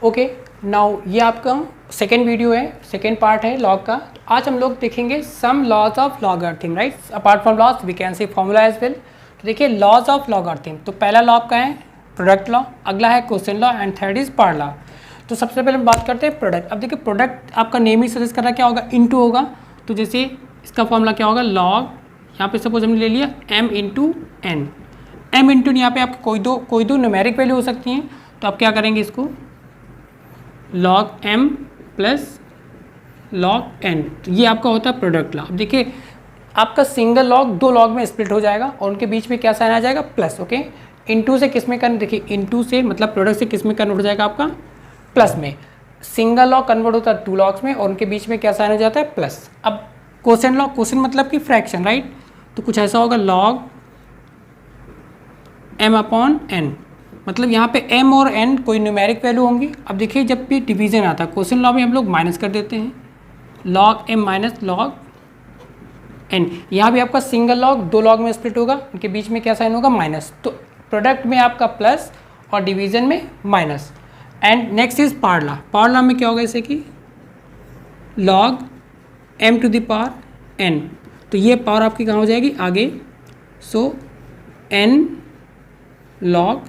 Okay, now ये आपका second video है, सेकेंड पार्ट है लॉग का। तो आज हम लोग देखेंगे some laws of logarithm, right. Apart from laws we can see formula as well. तो देखिए लॉज ऑफ लॉगरिथम, तो पहला लॉ का है प्रोडक्ट लॉ, अगला है quotient law and third is power law. तो सबसे पहले हम बात करते हैं प्रोडक्ट। अब देखिए प्रोडक्ट आपका नेम ही सजेस्ट कर रहा है, क्या होगा, इनटू होगा। तो जैसे इसका फॉर्मूला क्या होगा, लॉग, यहाँ पे सपोज हमने ले लिया m into n. m into यहाँ पे आपको कोई दो न्यूमेरिक वैल्यू हो सकती हैं। तो आप क्या करेंगे, इसको log m plus log n, तो ये आपका होता है प्रोडक्ट लॉ। अब देखिए आपका सिंगल लॉग दो लॉग में स्प्लिट हो जाएगा और उनके बीच में क्या साइन आ जाएगा, प्लस। ओके, इनटू से किस में कन्वर्ट, देखिए इनटू से मतलब प्रोडक्ट से किस में कन्वर्ट हो जाएगा आपका, प्लस में। सिंगल लॉग कन्वर्ट होता है टू लॉग्स में और उनके बीच में क्या साइन हो जाता है, प्लस। अब क्वोशिएंट लॉ, क्वोशिएंट मतलब कि फ्रैक्शन, राइट। तो कुछ ऐसा होगा log m अपॉन n, मतलब यहाँ पे m और n कोई न्यूमेरिक वैल्यू होंगी। अब देखिए जब भी डिवीजन आता है क्वोशिएंट लॉ में हम लोग माइनस कर देते हैं, log m minus log n। यहाँ भी आपका सिंगल लॉग दो लॉग में स्प्लिट होगा, उनके बीच में क्या साइन होगा, माइनस। तो प्रोडक्ट में आपका प्लस और डिवीजन में minus. And next is power law. Power law में क्या होगा, जैसे कि log m to the power n, तो ये पावर आपकी कहाँ हो जाएगी, आगे। सो n log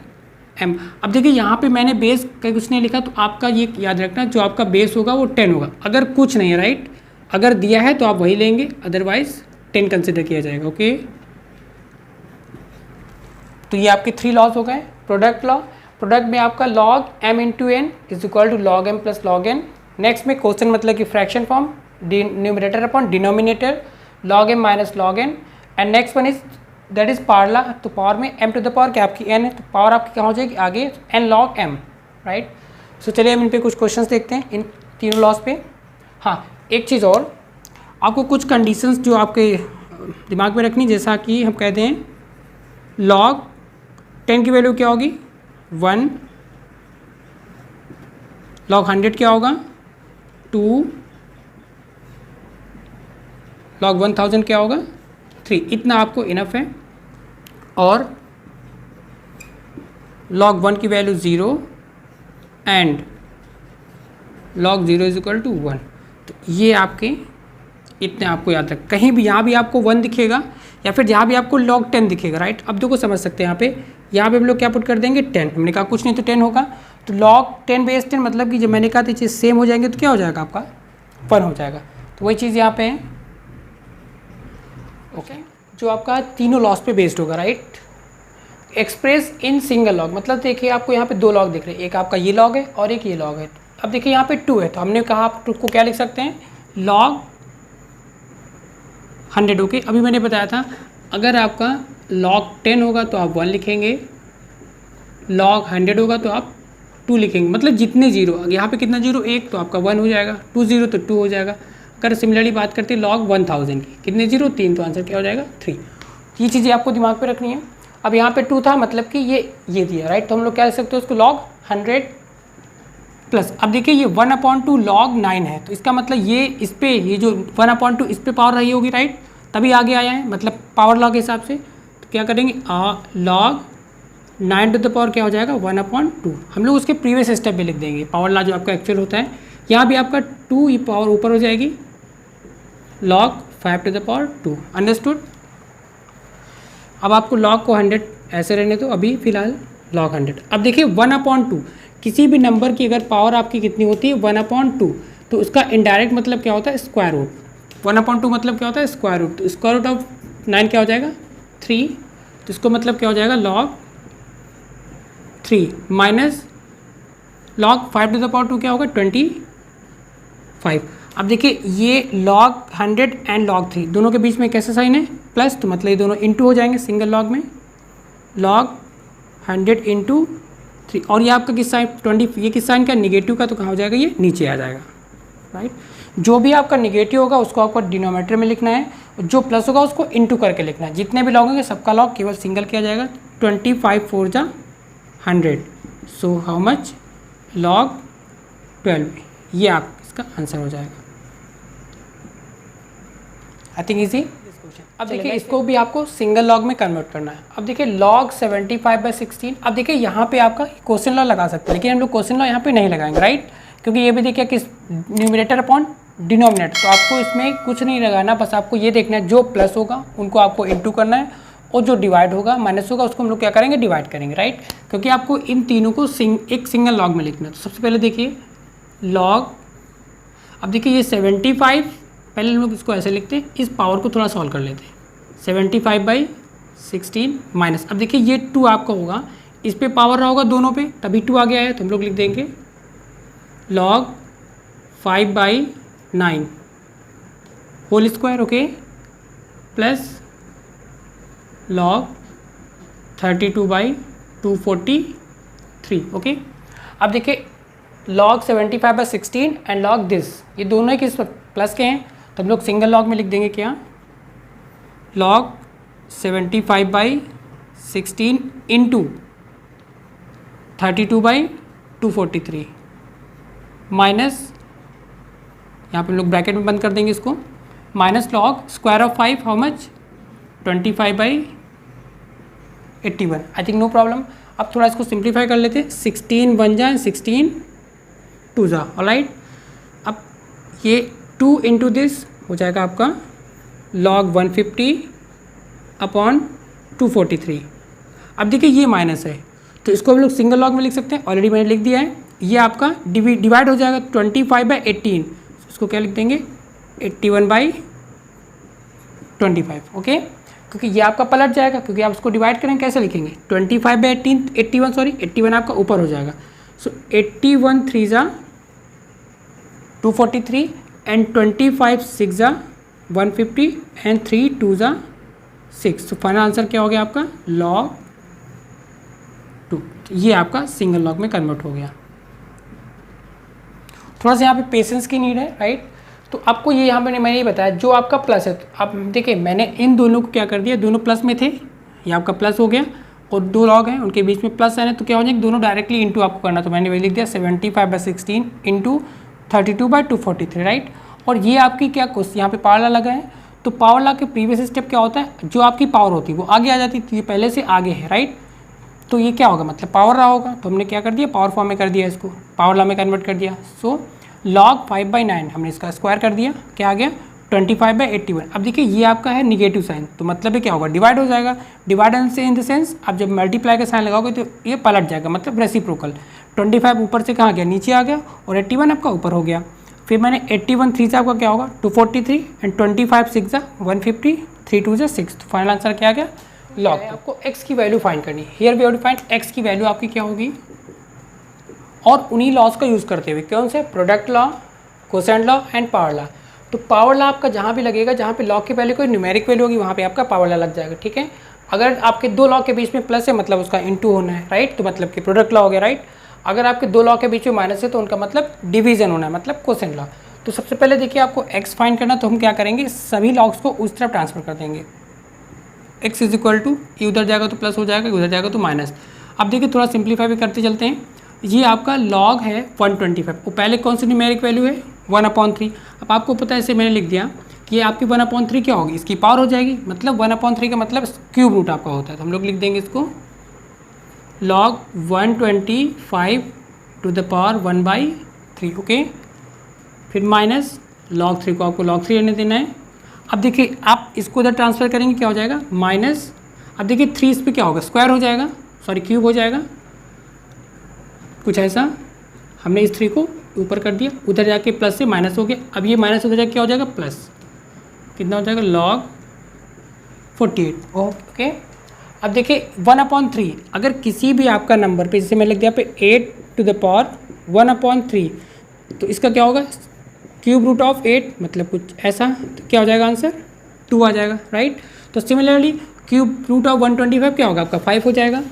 m। अब देखिए यहाँ पे मैंने बेस का कुछ नहीं लिखा, तो आपका ये याद रखना जो आपका बेस होगा वो 10 होगा, अगर कुछ नहीं है, राइट। अगर दिया है तो आप वही लेंगे, अदरवाइज 10 कंसिडर किया जाएगा। ओके, तो ये आपके 3 लॉज हो गए। प्रोडक्ट लॉ, प्रोडक्ट में आपका log m into n is equal to log m plus log n। Next में क्वेश्चन मतलब कि fraction form, numerator upon denominator, log m minus log n। And next one is that is power law. तो power में m to the power क्या आपकी n है, तो power आपकी कहाँ हो जाएगी, आगे n log m, राइट। सो चलिए हम इन पे कुछ क्वेश्चंस देखते हैं इन तीनों लॉज पे। हाँ, एक चीज़ और, आपको कुछ कंडीशंस जो आपके दिमाग में रखनी, जैसा कि हम कहते हैं log 10 की वैल्यू क्या होगी, 1, log 100 क्या होगा, 2, log 1000 क्या होगा, 3। इतना आपको इनफ है। और log 1 की value 0 and log 0 is equal to 1। तो ये आपके इतने आपको याद रख, कहीं भी यहाँ भी आपको 1 दिखेगा या फिर जहाँ भी आपको log 10 दिखेगा, राइट। अब देखो समझ सकते हैं यहाँ पे हम लोग क्या पुट कर देंगे, 10। हमने कहा कुछ नहीं तो 10 होगा, तो log 10 बेस 10 मतलब कि जब मैंने कहा था चीज़ सेम हो जाएंगे तो क्या हो जाएगा आपका 1 हो जाएगा। तो वही चीज़ यहाँ पे है। ओके, जो आपका तीनों लॉस पे बेस्ड होगा, right. Express in single log, मतलब देखिए आपको यहाँ पे दो लॉग दिख रहे हैं, एक आपका ये लॉग है और एक ये लॉग है। अब देखिए यहाँ पे 2 है, तो हमने कहा आप 2 को क्या लिख सकते हैं, log 100। ओके, अभी मैंने बताया था अगर आपका log 10 होगा तो आप 1 लिखेंगे, log 100 होगा तो आप 2 लिखेंगे, मतलब जितने जीरो, यहाँ पे कितना जीरो, 1, तो आपका 1 हो जाएगा, 2 0 तो 2 हो जाएगा। अगर सिमिलरली बात करते हैं log 1000 की, कितने जीरो, 3, तो आंसर क्या हो जाएगा, 3। ये चीज़ें आपको दिमाग पे रखनी है। अब यहाँ पे 2 था, मतलब कि ये दिया, राइट। तो हम लोग क्या लिख सकते हैं उसको, log 100 प्लस। अब देखिए ये 1/2 log 9 है, तो इसका मतलब ये इस पे, ये जो 1/2 इस पे पावर रही होगी, राइट, तभी आगे आया है, मतलब पावर लॉ के हिसाब से। तो क्या करेंगे, log 9 टू द पावर क्या हो जाएगा, 1/2। हम लोग उसके प्रीवियस स्टेप में लिख देंगे पावर लॉ जो आपका एक्चुअल होता है। यहाँ भी आपका 2 ये पावर ऊपर हो जाएगी, log 5 to the power 2। Understood. अब आपको log को 100 ऐसे रहने दो, अभी फिलहाल log 100। अब देखिए 1/2, किसी भी नंबर की अगर पावर आपकी कितनी होती है, 1/2, तो उसका इनडायरेक्ट मतलब क्या होता है, स्क्वायर रूट। 1/2 मतलब क्या होता है, स्क्वायर रूट। तो स्क्वायर रूट ऑफ 9 क्या हो जाएगा, 3। तो इसको मतलब क्या हो जाएगा, log 3 minus log 5 to the power 2 क्या होगा, 25। अब देखिए ये log 100 एंड log 3 दोनों के बीच में कैसा साइन है, प्लस, तो मतलब ये दोनों इंटू हो जाएंगे सिंगल लॉग में, log 100 इंटू 3। और ये आपका किस साइन 20, ये किस साइन का, निगेटिव का, तो कहाँ हो जाएगा, ये नीचे आ जाएगा, राइट। जो भी आपका निगेटिव होगा उसको आपको डिनोमिनेटर में लिखना है, जो प्लस होगा उसको इंटू करके लिखना है। जितने भी लॉग होंगे सबका लॉग केवल सिंगल किया जाएगा। 25 4 जा 100, सो हाउ मच, log 12। ये आप इसका आंसर हो जाएगा। I think easy. क्वेश्चन। अब देखिए इसको भी आपको सिंगल लॉग में कन्वर्ट करना है। अब देखिए log 75/16, अब देखिए यहाँ पे आपका क्वेश्चन लॉ लगा सकते हैं, लेकिन हम लोग क्वेश्चन लॉ यहाँ पे नहीं लगाएंगे, राइट, क्योंकि ये भी देखिए किस न्यूमरेटर अपॉन डिनोमिनेटर, तो आपको इसमें कुछ नहीं लगाना, बस आपको ये देखना है जो प्लस होगा उनको आपको इंटू करना है, और जो डिवाइड होगा माइनस होगा उसको हम लोग क्या करेंगे, डिवाइड करेंगे, राइट, क्योंकि आपको इन तीनों को एक सिंगल लॉग में लिखना है। तो सबसे पहले देखिए लॉग, अब देखिए ये 75, पहले हम लोग इसको ऐसे लिखते हैं, इस पावर को थोड़ा सॉल्व कर लेते हैं, 75/16 माइनस, अब देखिए ये 2 आपका होगा, इस पे पावर रहा होगा दोनों पे, तभी 2 आ गया है, तो हम लोग लिख देंगे log 5/9 whole square, okay, plus log 32/243, okay. अब देखिए log 75/16 एंड log दिस, ये दोनों ही किस प्लस के हैं, तो हम लोग सिंगल लॉग में लिख देंगे क्या, log 75/16 इंटू 32/243 माइनस, यहाँ पे हम लोग ब्रैकेट में बंद कर देंगे इसको, minus log square of 5 how much, 25/81, I think no problem. अब थोड़ा इसको सिंप्लीफाई कर लेते हैं, 16 बन जाए 16 2 जा, ऑलराइट। अब ये 2 इंटू दिस हो जाएगा आपका log 150/243। अब देखिए ये माइनस है, तो इसको हम लोग सिंगल लॉग में लिख सकते हैं, ऑलरेडी मैंने लिख दिया है। ये आपका डिवाइड हो जाएगा 25/18, इसको क्या लिख देंगे 81/25, ओके, क्योंकि ये आपका पलट जाएगा, क्योंकि आप उसको डिवाइड करेंगे, कैसे लिखेंगे 25/18, 81 सॉरी 81 आपका ऊपर हो जाएगा, सो 81 3 जा 243 एंड 25 6 जा 150 एंड 3 2 जा 6, तो फाइनल आंसर क्या हो गया आपका log 2, ये आपका सिंगल लॉग में कन्वर्ट हो गया। थोड़ा सा यहाँ पे पेशेंस की नीड है, राइट, तो आपको ये यहाँ पे मैंने ये बताया जो आपका प्लस है, तो आप देखिए मैंने इन दोनों को क्या कर दिया, दोनों प्लस में थे, ये आपका प्लस हो गया, और 2 लॉग हैं उनके बीच में प्लस है ना, तो क्या हो जाएगा दोनों डायरेक्टली इंटू आपको करना, तो मैंने वही लिख दिया 75/16 इंटू 32/243, राइट। और ये आपकी क्या क्वेश्चन यहाँ पे पावर लॉ लगा है, तो पावर लॉ के प्रीवियस स्टेप क्या होता है, जो आपकी पावर होती है वो आगे आ जाती है, ये पहले से आगे है, राइट, तो ये क्या होगा मतलब पावर रहा होगा, तो हमने क्या कर दिया पावर फॉर्म में कर दिया, इसको पावर लॉ में कन्वर्ट कर दिया। सो log 5/9 हमने इसका स्क्वायर कर दिया, क्या आ गया 25/81। अब देखिए ये आपका है निगेटिव साइन, तो मतलब ये क्या होगा डिवाइड हो जाएगा, डिवाइड से इन द सेंस आप जब मल्टीप्लाई का साइन लगाओगे तो ये पलट जाएगा, मतलब रेसिप्रोकल, 25 ऊपर से कहाँ गया नीचे आ गया, और 81 आपका ऊपर हो गया, फिर मैंने 81 3 से आपका क्या होगा 243 एंड 25 6 जा 150 3 2 जा 6, तो फाइनल आंसर क्या आ गया log। आपको x की वैल्यू फाइंड करनी है, here we have to find x की वैल्यू आपकी क्या होगी, और उन्हीं लॉज का यूज़ करते हुए, कौन से, product law, quotient law and power law. तो पावर लॉ आपका जहाँ भी लगेगा, जहाँ पे लॉग के पहले कोई न्यूमेरिक वैल्यू होगी वहाँ पे आपका पावर लॉ लग जाएगा, ठीक है। अगर आपके 2 लॉग के बीच में प्लस है मतलब उसका इंटू होना है, राइट, तो मतलब कि प्रोडक्ट लॉ हो गया, राइट। अगर आपके 2 लॉग के बीच में माइनस है तो उनका मतलब डिवीजन होना है, मतलब कोसेंट लॉ। तो सबसे पहले देखिए आपको x फाइंड करना, तो हम क्या करेंगे सभी लॉग्स को उस तरफ ट्रांसफर कर देंगे, x इज इक्वल टू, ये उधर जाएगा तो प्लस हो जाएगा, उधर जाएगा तो माइनस। अब देखिए थोड़ा सिंप्लीफाई भी करते चलते हैं, ये आपका log है 125, वो पहले कौन सी न्यूमेरिक वैल्यू है 1/3। अब आपको पता है, इसे मैंने लिख दिया कि ये आपकी 1/3 क्या होगी, इसकी पावर हो जाएगी, मतलब 1/3 का मतलब क्यूब रूट आपका होता है, तो हम लोग लिख देंगे इसको log 125 to the power 1/3, okay, फिर माइनस log 3 को आपको log 3 रहने देना है। अब देखिए आप इसको उधर ट्रांसफर करेंगे, क्या हो जाएगा माइनस, अब देखिए 3 इस पर क्या होगा स्क्वायर हो जाएगा, सॉरी क्यूब हो जाएगा, कुछ ऐसा, हमने इस 3 को ऊपर कर दिया, उधर जाके प्लस से माइनस हो गया, अब ये माइनस उधर जाके क्या हो जाएगा प्लस, कितना हो जाएगा log 48, ओके। अब देखिए 1/3, अगर किसी भी आपका नंबर पे, जैसे मैं लिख दिया पे 8 टू द पावर 1/3, तो इसका क्या होगा क्यूब रूट ऑफ 8, मतलब कुछ ऐसा, तो क्या हो जाएगा आंसर 2 आ जाएगा, राइट। तो सिमिलरली क्यूब रूट ऑफ 125 क्या होगा आपका 5 हो जाएगा,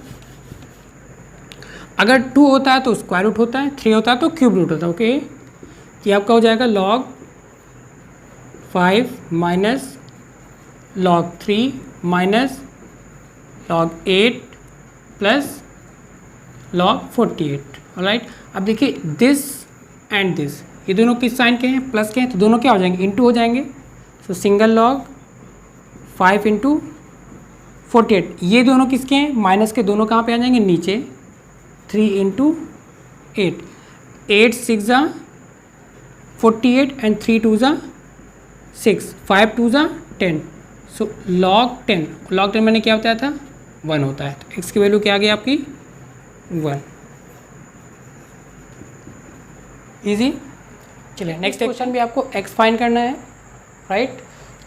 अगर 2 होता है तो स्क्वायर रूट होता है, 3 होता है तो क्यूब रूट होता है, ओके। ये आपका हो जाएगा log 5 minus log 3 minus log 8 plus log 48, alright. अब देखिए दिस एंड दिस, ये दोनों किस साइन के हैं, प्लस के हैं, तो दोनों क्या हो जाएंगे इंटू हो जाएंगे, तो सिंगल log 5 इंटू 48, ये दोनों किसके हैं, माइनस के दोनों कहाँ पे आ जाएंगे, नीचे। 3 इंटू 8, 8 6 ज़ा 48 एंड 3 2 ज़ा 6, 5 2 ज़ा 10। सो log 10 मैंने क्या बताया था, 1 होता है। तो x की वैल्यू क्या आ गई आपकी, 1। इजी। चलिए नेक्स्ट क्वेश्चन भी आपको x फाइंड करना है, राइट।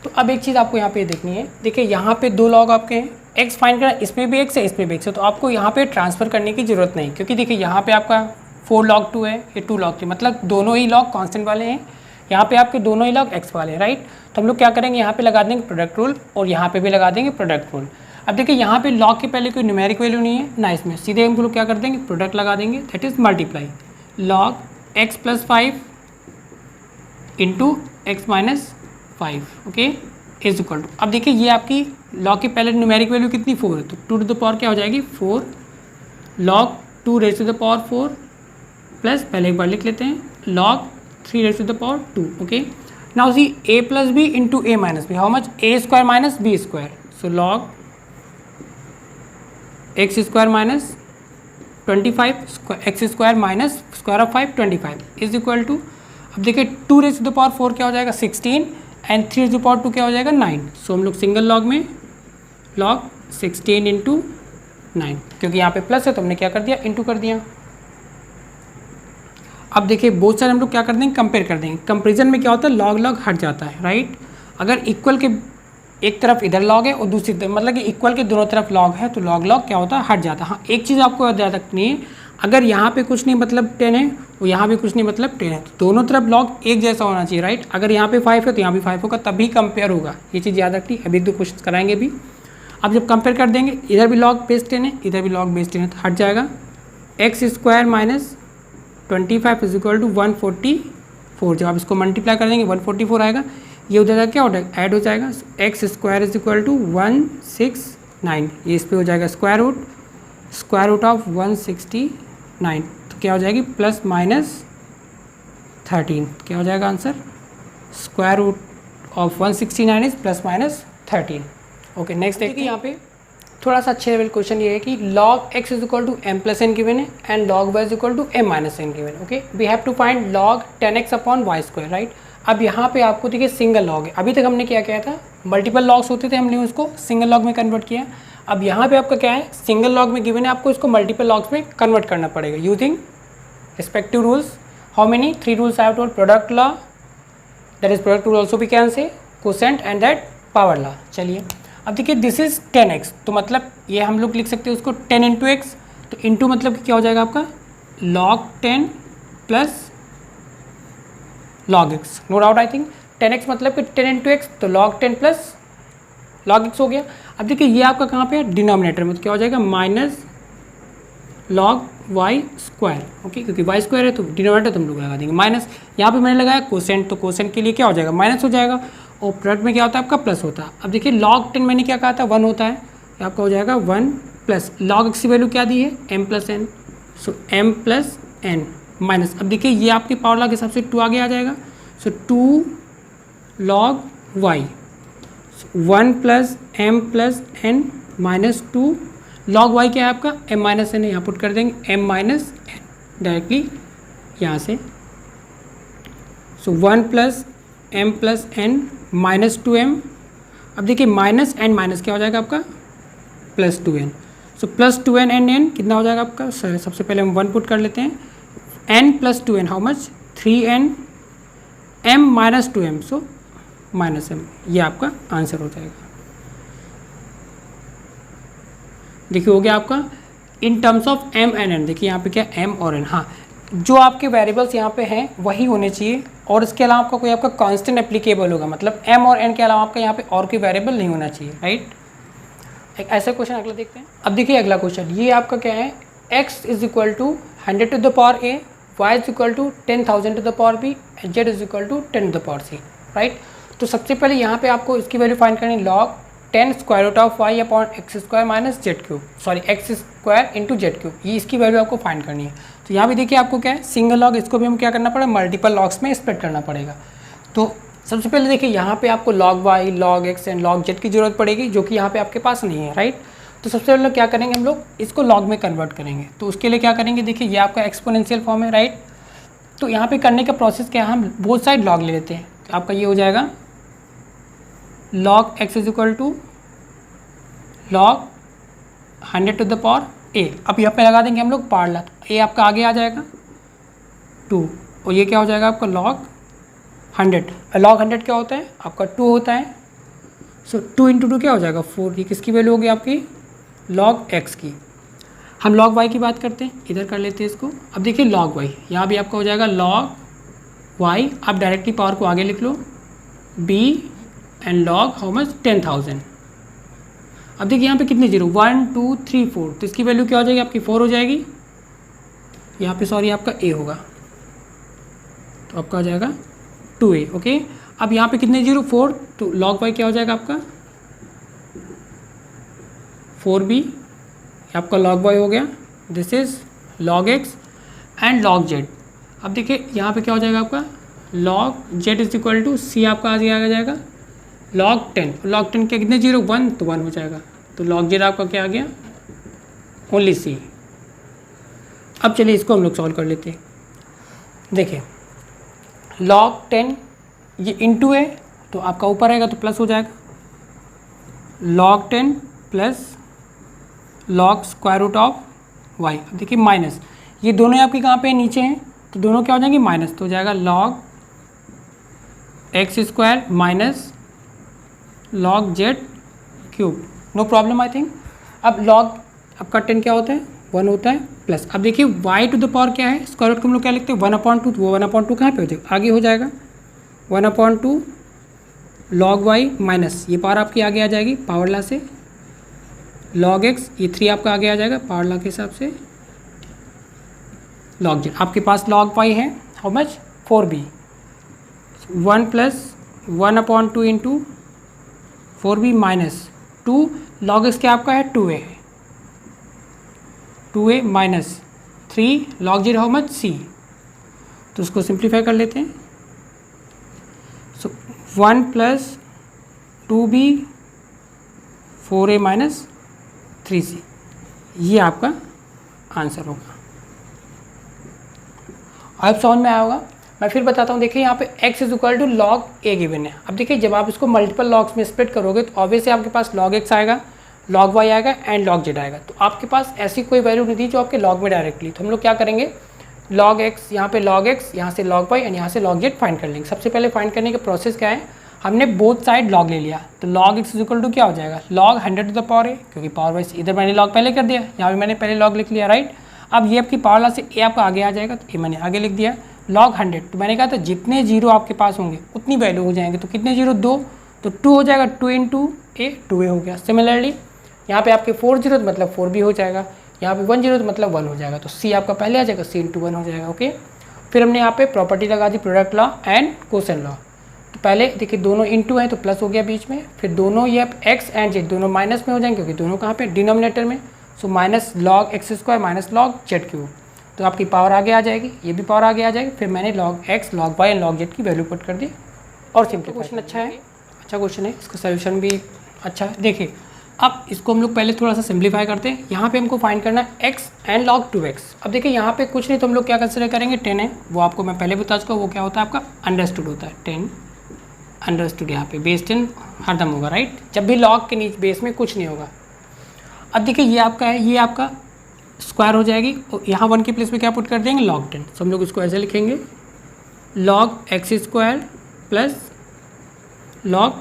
तो अब एक चीज़ आपको यहाँ पे देखनी है, देखिए यहाँ पे 2 लॉग आपके हैं, x फाइंड करना, इसमें भी x है इसमें भी x है, तो आपको यहाँ पे ट्रांसफ़र करने की ज़रूरत नहीं, क्योंकि देखिए यहाँ पे आपका 4 log 2 है, ये 2 log 3, मतलब दोनों ही लॉग कांस्टेंट वाले हैं। यहाँ पे आपके दोनों ही लॉग x वाले हैं, राइट। तो हम लोग क्या करेंगे, यहाँ पे लगा देंगे प्रोडक्ट रूल और यहाँ पे भी लगा देंगे प्रोडक्ट रूल। अब देखिए यहाँ पे लॉग के पहले कोई न्यूमेरिक वैल्यू नहीं है ना, इसमें सीधे हम लोग क्या कर देंगे, प्रोडक्ट लगा देंगे, that is multiply log x + 5 into x - 5, okay, is equal to. अब देखिए ये आपकी लॉग के पहले न्यूमेरिक वैल्यू कितनी, 4 है, तो 2 टू द पावर क्या हो जाएगी, 4 log 2 raise to the power 4 plus, पहले एक बार लिख लेते हैं, log 3 raise to the power 2, okay. Now see a + b into a - b, how much, a² - b², so log x² - 25 x² - square of 5 25 is equal to, अब देखिए 2 raise to the power 4 क्या हो जाएगा, 16 and 3 raise to the power 2 क्या हो जाएगा, 9। So हम लोग सिंगल लॉग में log 16 इंटू 9, क्योंकि यहाँ पे प्लस है तो हमने क्या कर दिया, इंटू कर दिया। अब देखिए बहुत सारे हम लोग क्या कर देंगे, कंपेयर कर देंगे। कंपेरिजन में क्या होता है, लॉग लॉग हट जाता है, राइट। अगर इक्वल के एक तरफ इधर लॉग है और दूसरी तरफ, मतलब कि इक्वल के दोनों तरफ लॉग है, तो लॉग लॉग क्या होता है, हट जाता है। हाँ एक चीज़ आपको याद रखनी है, अगर यहाँ पे कुछ नहीं मतलब 10 है और यहाँ भी कुछ नहीं मतलब 10 है, तो दोनों तरफ लॉग एक जैसा होना चाहिए, राइट। अगर यहाँ पे 5 है तो यहाँ भी 5 होगा, तभी कंपेयर होगा, ये चीज़ याद रखनी है। अभी 2 क्वेश्चन कराएंगे भी। अब जब कंपेयर कर देंगे, इधर भी लॉग बेस 10 है, इधर भी लॉग बेस 10 है, तो हट जाएगा। x² - 25 इज इक्वल टू 144, जब आप इसको मल्टीप्लाई कर देंगे 144 आएगा, ये उधर क्या हो जाएगा, ऐड हो जाएगा। x² इज इक्वल टू 169, ये इस पर हो जाएगा स्क्वायर रूट ऑफ 169, तो क्या हो जाएगी, प्लस माइनस 13, क्या हो जाएगा answer, square root of 169 is plus minus 13। Okay next देखिए, यहाँ पे थोड़ा सा अच्छे लेवल क्वेश्चन ये है कि log x is equal to m + n given है and log y is equal to m - n given. Okay, we have to find log 10x upon y², right. अब यहाँ पे आपको देखिए सिंगल लॉग है, अभी तक हमने क्या किया था, मल्टीपल लॉग्स होते थे, हमने उसको सिंगल लॉग में कन्वर्ट किया। अब यहाँ पे आपका क्या है, सिंगल लॉग में गिवन है, आपको इसको मल्टीपल लॉग्स में कन्वर्ट करना पड़ेगा using respective rules. How many, 3 rules I have told, product law, that is product rule also we can say, quotient and that power law. चलिए अब देखिए दिस इज 10x, तो मतलब ये हम लोग लिख सकते हैं उसको 10 इंटू एक्स, तो इंटू मतलब कि क्या हो जाएगा आपका log 10 plus log x, no doubt. I think 10x मतलब कि 10 इंटू एक्स, तो log 10 प्लस log x हो गया। अब देखिए ये आपका कहाँ पे है, डिनोमिनेटर में, तो क्या हो जाएगा माइनस log y², ओके, क्योंकि y² है तो डिनोमिनेटर तो हम लोग लगा देंगे माइनस। यहाँ पे मैंने लगाया कोसेंट, तो कोसेंट के लिए क्या हो जाएगा, माइनस हो जाएगा, और प्रोडक्ट में क्या होता है आपका प्लस होता है। अब देखिए log 10 मैंने क्या कहा था, 1 होता है, तो आपका हो जाएगा 1 प्लस log x की वैल्यू क्या दी है, m + n, सो m + n माइनस, अब देखिए ये आपके पावर लॉ के हिसाब से 2 आगे आ जाएगा, सो 2 log y, 1 plus m + n minus 2 log y क्या है आपका, m - n है, यहाँ पुट कर देंगे m - n डायरेक्टली यहाँ से, सो 1 plus m + n minus 2m। अब देखिए माइनस एंड माइनस क्या हो जाएगा आपका, plus 2n, so plus 2n and n कितना हो जाएगा आपका, सर सबसे पहले हम 1 पुट कर लेते हैं, n + 2n how much, 3n, m - 2m, so -m, ये आपका आंसर हो जाएगा। देखिए हो गया आपका in terms of m and n। देखिए यहाँ पे क्या m और n, हाँ जो आपके वेरिएबल्स यहाँ पे हैं वही होने चाहिए, और इसके अलावा आपका कोई आपका कांस्टेंट एप्लीकेबल होगा, मतलब m और n के अलावा आपका यहाँ पे और कोई वेरिएबल नहीं होना चाहिए, राइट। एक ऐसा क्वेश्चन अगला देखते हैं। अब देखिए अगला क्वेश्चन, ये आपका क्या है, x is equal to 100 to the power a, y is equal to 10,000 to the power b, and z is equal to 10 to the power c, right. तो सबसे पहले यहाँ पे आपको इसकी वैल्यू फाइंड करनी, log 10 square root of y upon x² minus z³ sorry x² into z³, ये इसकी वैल्यू आपको फाइंड करनी है। तो यहाँ भी देखिए आपको क्या है, सिंगल लॉग, इसको भी हम क्या करना पड़ेगा, मल्टीपल लॉग्स में स्प्लिट करना पड़ेगा। तो सबसे पहले देखिए यहाँ पे आपको log y, log x and log z की ज़रूरत पड़ेगी, जो कि यहाँ पे आपके पास नहीं है, राइट। तो सबसे पहले क्या करेंगे, हम लोग इसको log में कन्वर्ट करेंगे। तो उसके लिए क्या करेंगे, देखिए ये आपका एक्सपोनेंशियल फॉर्म है, राइट। तो यहाँ पे करने का प्रोसेस क्या है, हम बोथ साइड log ले लेते हैं। तो आपका ये हो जाएगा log x is equal to log 100 to the power a। अब यहाँ पे लगा देंगे हम लोग पावर ला, तो a आपका आगे आ जाएगा 2, और ये क्या हो जाएगा आपका log 100। log 100 क्या होता है आपका 2 होता है। सो 2 इंटू 2 क्या हो जाएगा 4। ये किसकी वैल्यू होगी आपकी log x की। हम log y की बात करते हैं, इधर कर लेते हैं इसको। अब देखिए log y, यहाँ भी आपका हो जाएगा log y। आप डायरेक्टली पावर को आगे लिख लो b and log how much 10,000। अब देखिए यहाँ पे कितने जीरो 1 2 3 4, तो इसकी वैल्यू क्या हो जाएगी आपकी 4 हो जाएगी। यहाँ पे सॉरी आपका a होगा, तो आपका हो जाएगा 2a, ओके। अब यहाँ पे कितने जीरो 4, तो log y क्या हो जाएगा आपका 4b, आपका log y हो गया। This is log x and log z। अब देखिए यहाँ पे क्या हो जाएगा आपका log z is equal to c, आपका आगे आ जाएगा log 10। log 10 के कितने जीरो 1, तो 1 हो जाएगा। तो log z आपका क्या आ गया ओनली c। अब चलिए इसको हम लोग सॉल्व कर लेते हैं। देखिए log 10 ये इंटू है, तो आपका ऊपर आएगा तो प्लस हो जाएगा log 10 plus log square root of y। अब देखिए माइनस, ये दोनों आपके कहाँ पे नीचे हैं, तो दोनों क्या हो जाएंगे माइनस, तो हो जाएगा log x square minus log z cube. No problem I think. अब log आपका 10 क्या होता है 1 होता है प्लस। अब देखिए y टू द पावर क्या है, स्क्वायर रूट को हम लोग क्या लिखते हैं 1/2, तो वो 1/2 कहाँ पे हो जाएगा आगे हो जाएगा 1/2 log y माइनस ये पावर आपकी आगे आ जाएगी पावर ला से log x, ये 3 आपका आगे आ जाएगा पावर ला के हिसाब से log z। आपके पास log y है how much 4b, 1 plus 1/2 into 4b minus 2 log x क्या आपका है 2a है, 2a minus 3 log z how much c। तो उसको सिंप्लीफाई कर लेते हैं। सो 1 plus 2b 4a minus 3c, ये आपका आंसर होगा। अब समझ में आया होगा। मैं फिर बताता हूँ, देखिए यहाँ पे x is equal to log a given है। अब देखिए जब आप इसको मल्टीपल लॉग्स में स्प्लिट करोगे तो ऑब्वियसली आपके पास log x आएगा, log y आएगा एंड log z आएगा। तो आपके पास ऐसी कोई वैल्यू नहीं थी जो आपके log में डायरेक्टली, तो हम लोग क्या करेंगे log x, यहाँ पे log x, यहाँ से log y एंड यहाँ से log z फाइंड कर लेंगे। सबसे पहले फाइंड करने का प्रोसेस क्या है, हमने बोथ साइड log ले लिया, तो log x is equal to क्या हो जाएगा log 100 to the power a, क्योंकि पावर वाइज इधर मैंने log पहले कर दिया, यहाँ भी मैंने पहले log लिख लिया, राइट। अब ये आपकी पावर ला से a आपका आगे आ जाएगा, तो a मैंने आगे लिख दिया log 100। तो मैंने कहा था जितने जीरो आपके पास होंगे उतनी वैल्यू हो जाएंगे, तो कितने जीरो 2, तो 2 हो जाएगा 2 इंटू a 2a हो गया। सिमिलरली यहाँ पे आपके 4 जीरो मतलब 4b हो जाएगा, यहाँ पे 1 जीरो तो मतलब 1 हो जाएगा, तो c आपका पहले आ जाएगा c इंटू 1 हो जाएगा, ओके। फिर हमने यहाँ पे प्रॉपर्टी लगा the product law and quotient law. तो पहले देखिए दोनों इंटू हैं तो प्लस हो गया बीच में, फिर दोनों ये x एंड z दोनों माइनस में हो जाएंगे क्योंकि दोनों कहाँ पे डिनोमिनेटर में। So minus log x square minus log z cube, तो आपकी पावर आगे आ जाएगी, ये भी पावर आगे आ जाएगी। फिर मैंने log x log y and log z की वैल्यू पुट कर दी और सिंपल। क्वेश्चन अच्छा है, अच्छा क्वेश्चन है, इसका सोल्यूशन भी अच्छा है। देखिए अब इसको हम लोग पहले थोड़ा सा सिंप्लीफाई करते हैं। यहाँ पे हमको फाइंड करना है x एंड log 2x। अब देखिए यहाँ पे कुछ नहीं तो हम लोग क्या कंसिडर करेंगे 10 है, वो आपको मैं पहले बता चुका हूँ, वो क्या होता है आपका अंडरस्टूड होता है 10 अंडरस्टूड। यहाँ पे बेस 10 हरदम होगा, राइट, जब भी log के नीचे बेस में कुछ नहीं होगा। अब देखिए ये आपका है, ये आपका स्क्वायर हो जाएगी और यहाँ 1 के प्लेस में क्या पुट कर देंगे log 10। तो हम लोग इसको ऐसे लिखेंगे log x square plus log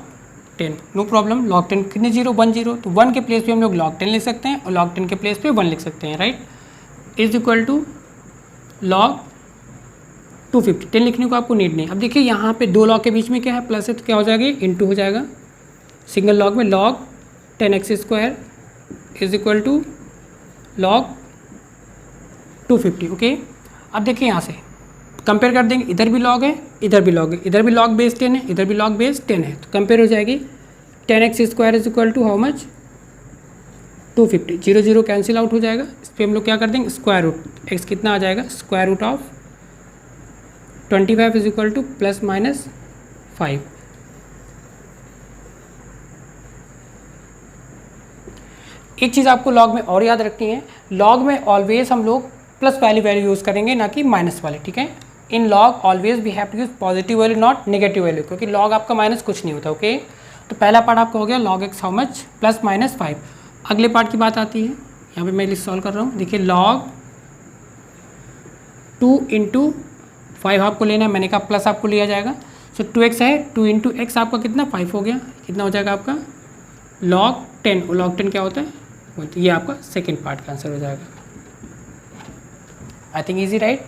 10, no problem. log 10 कितने जीरो 1 जीरो, तो 1 के प्लेस पे हम लोग log 10 लिख सकते हैं और log 10 के प्लेस पे 1 लिख सकते हैं, right. Is equal to log 250, 10 लिखने को आपको नीड नहीं। अब देखिए यहाँ पे दो log के बीच में क्या है प्लस है, तो क्या हो जाएगा इंटू हो जाएगा सिंगल log में log 10x square is equal to log 250, ओके। अब देखिए यहाँ से कंपेयर कर देंगे, इधर भी log है इधर भी log है, इधर भी log बेस 10 है इधर भी log बेस 10 है, तो कंपेयर हो जाएगी 10x square is equal to how much 250, 0 0 cancel out हो जाएगा। इस पर हम लोग क्या कर देंगे स्क्वायर रूट, x कितना आ जाएगा square root of 25 is equal to plus minus 5, एक चीज़ आपको लॉग में और याद रखनी है, लॉग में ऑलवेज हम लोग प्लस वाली वैल्यू यूज़ करेंगे, ना कि माइनस वाली, ठीक है। In log always we have to use positive value not negative value, क्योंकि लॉग आपका माइनस कुछ नहीं होता, ओके। तो पहला पार्ट आपका हो गया log x how much, plus minus 5। अगले पार्ट की बात आती है, यहाँ पे मैं लिस्ट सॉल्व कर रहा हूँ। देखिए लॉग 2 इंटू 5 आपको लेना है, मैंने कहा प्लस आपको लिया जाएगा। सो 2x है, 2 इंटू एक्स आपका कितना 5 हो गया, कितना हो जाएगा आपका लॉग 10। लॉग 10 क्या होता है, ये आपका सेकेंड पार्ट का आंसर हो जाएगा। I think easy right.